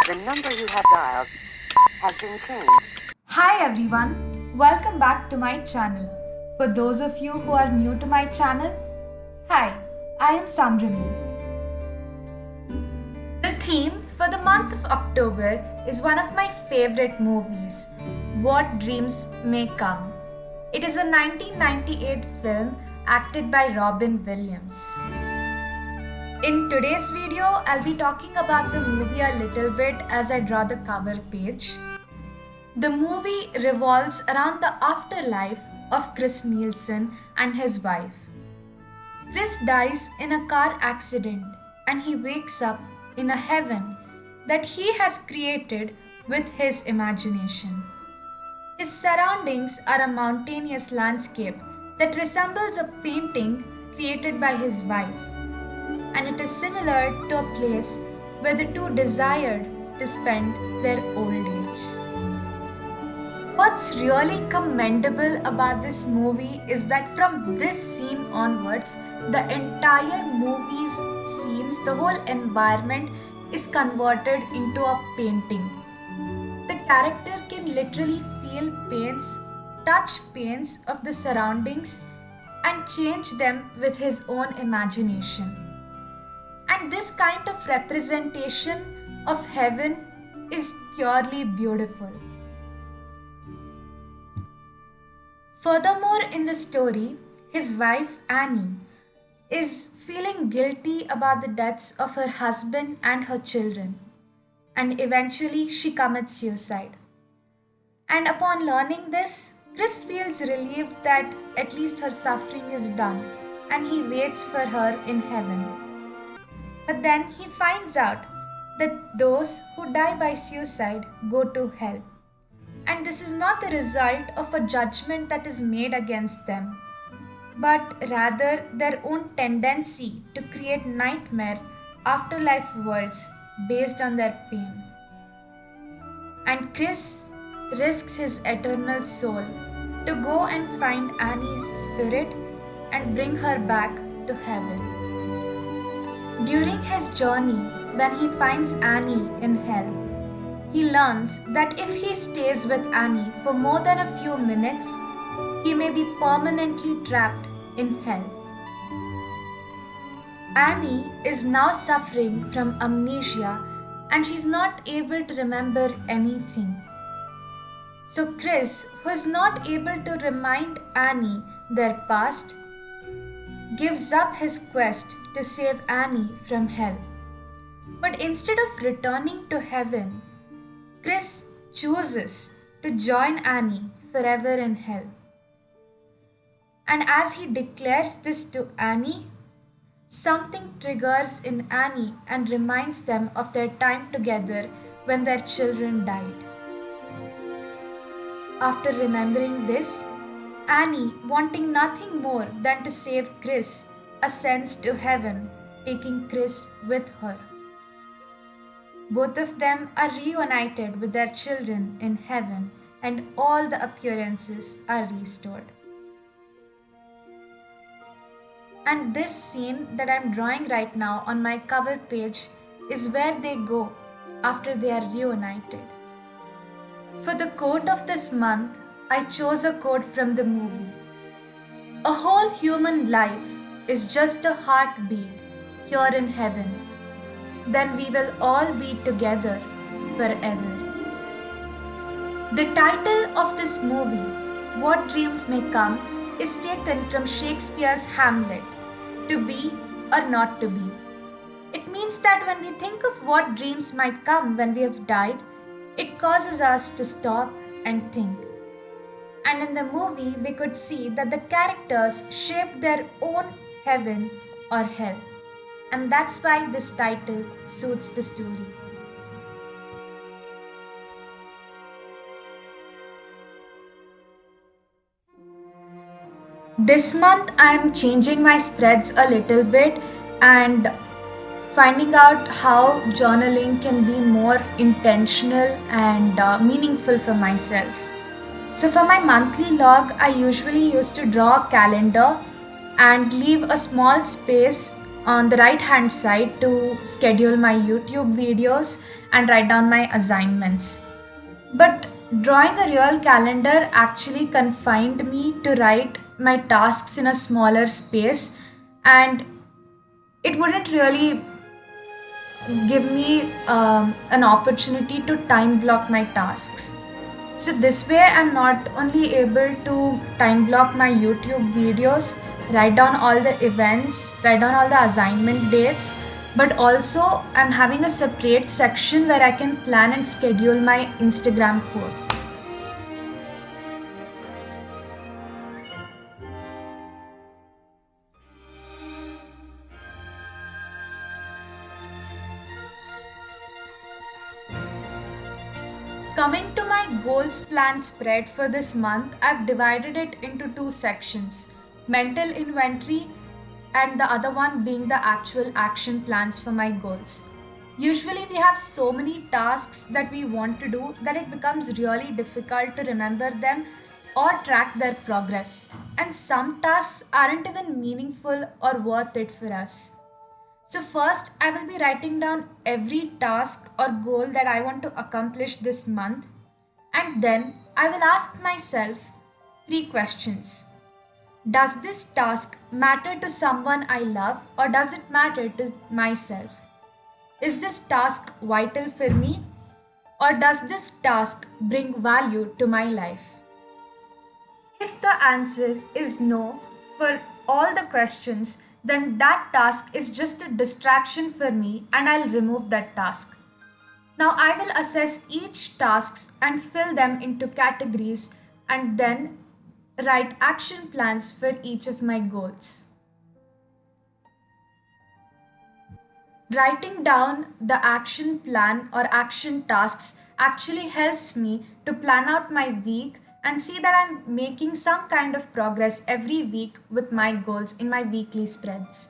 The number you have dialed has been changed. Hi everyone, welcome back to my channel. For those of you who are new to my channel, hi, I am Samrani. The theme for the month of October is one of my favorite movies, What Dreams May Come. It is a 1998 film acted by Robin Williams. In today's video, I'll be talking about the movie a little bit as I draw the cover page. The movie revolves around the afterlife of Chris Nielsen and his wife. Chris dies in a car accident and he wakes up in a heaven that he has created with his imagination. His surroundings are a mountainous landscape that resembles a painting created by his wife, and it is similar to a place where the two desired to spend their old age. What's really commendable about this movie is that from this scene onwards, the entire movie's scenes, the whole environment is converted into a painting. The character can literally feel pains, touch pains of the surroundings, and change them with his own imagination. And this kind of representation of heaven is purely beautiful. Furthermore, in the story, his wife Annie is feeling guilty about the deaths of her husband and her children, and eventually she commits suicide. And upon learning this, Chris feels relieved that at least her suffering is done, and he waits for her in heaven. But then he finds out that those who die by suicide go to hell. And this is not the result of a judgment that is made against them, but rather their own tendency to create nightmare afterlife worlds based on their pain. And Chris risks his eternal soul to go and find Annie's spirit and bring her back to heaven. During his journey, when he finds Annie in hell, he learns that if he stays with Annie for more than a few minutes, he may be permanently trapped in hell. Annie is now suffering from amnesia and she's not able to remember anything. So Chris, who is not able to remind Annie their past, gives up his quest to save Annie from hell. But instead of returning to heaven, Chris chooses to join Annie forever in hell. And as he declares this to Annie, something triggers in Annie and reminds them of their time together when their children died. After remembering this, Annie, wanting nothing more than to save Chris, ascends to heaven, taking Chris with her. Both of them are reunited with their children in heaven, and all the appearances are restored. And this scene that I'm drawing right now on my cover page is where they go after they are reunited. For the quote of this month, I chose a quote from the movie. A whole human life is just a heartbeat here in heaven. Then we will all be together forever. The title of this movie, What Dreams May Come, is taken from Shakespeare's Hamlet, to be or not to be. It means that when we think of what dreams might come when we have died, it causes us to stop and think. And in the movie, we could see that the characters shape their own heaven or hell. And that's why this title suits the story. This month I am changing my spreads a little bit and finding out how journaling can be more intentional and meaningful for myself. So for my monthly log, I usually used to draw a calendar and leave a small space on the right hand side to schedule my YouTube videos and write down my assignments. But drawing a real calendar actually confined me to write my tasks in a smaller space, and it wouldn't really give me an opportunity to time block my tasks. So this way I'm not only able to time block my YouTube videos, write down all the events, write down all the assignment dates, but also I'm having a separate section where I can plan and schedule my Instagram posts. Coming to my goals plan spread for this month, I've divided it into two sections: mental inventory, and the other one being the actual action plans for my goals. Usually, we have so many tasks that we want to do that it becomes really difficult to remember them or track their progress. And some tasks aren't even meaningful or worth it for us. So, first, I will be writing down every task or goal that I want to accomplish this month, and then I will ask myself three questions. Does this task matter to someone I love, or does it matter to myself? Is this task vital for me, or does this task bring value to my life? If the answer is no for all the questions, then that task is just a distraction for me and I'll remove that task. Now I will assess each task and fill them into categories and then write action plans for each of my goals. Writing down the action plan or action tasks actually helps me to plan out my week and see that I'm making some kind of progress every week with my goals in my weekly spreads.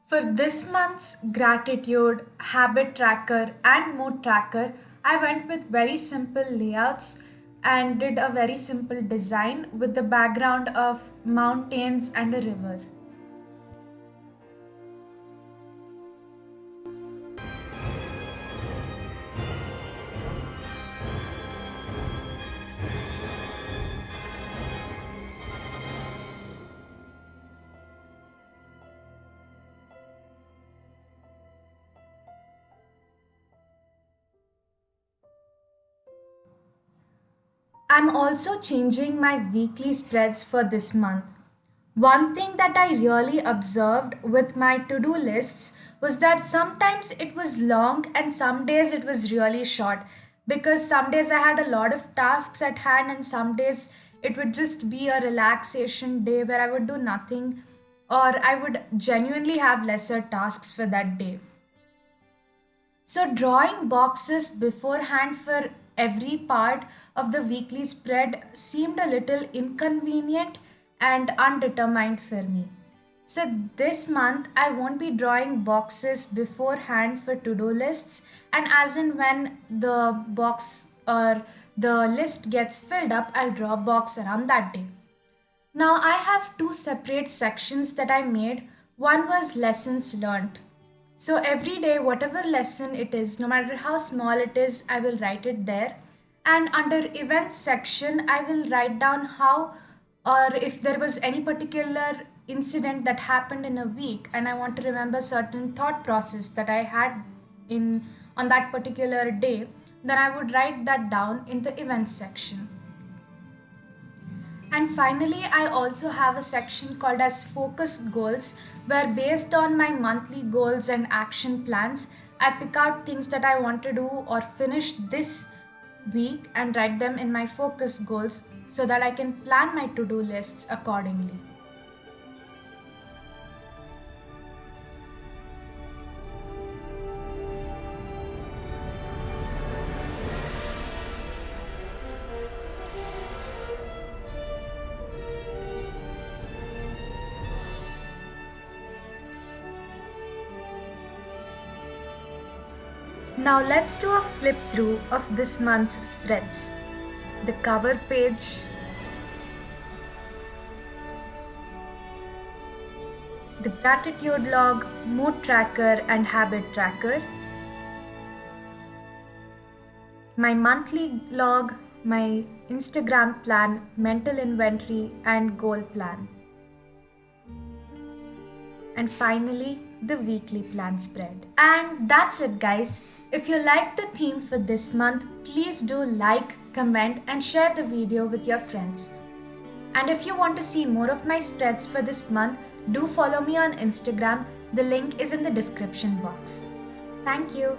For this month's gratitude, habit tracker, and mood tracker, I went with very simple layouts and did a very simple design with the background of mountains and a river. I'm also changing my weekly spreads for this month. One thing that I really observed with my to do lists was that sometimes it was long and some days it was really short, because some days I had a lot of tasks at hand and some days it would just be a relaxation day where I would do nothing or I would genuinely have lesser tasks for that day. So, drawing boxes beforehand for every part of the weekly spread seemed a little inconvenient and undetermined for me. So, this month I won't be drawing boxes beforehand for to do lists, and as and when the box or the list gets filled up, I'll draw a box around that day. Now I have two separate sections that I made. One was lessons learned. So every day, whatever lesson it is, no matter how small it is, I will write it there. And under events section, I will write down how or if there was any particular incident that happened in a week and I want to remember certain thought process that I had in on that particular day, then I would write that down in the events section. And finally, I also have a section called as focus goals, where based on my monthly goals and action plans, I pick out things that I want to do or finish this week and write them in my focus goals so that I can plan my to do lists accordingly. Now let's do a flip through of this month's spreads. the cover page, the gratitude log, mood tracker and habit tracker, my monthly log, my Instagram plan, mental inventory and goal plan. And finally, the weekly plan spread. And that's it, guys. If you liked the theme for this month, please do like, comment and share the video with your friends. And if you want to see more of my spreads for this month, do follow me on Instagram. The link is in the description box. Thank you.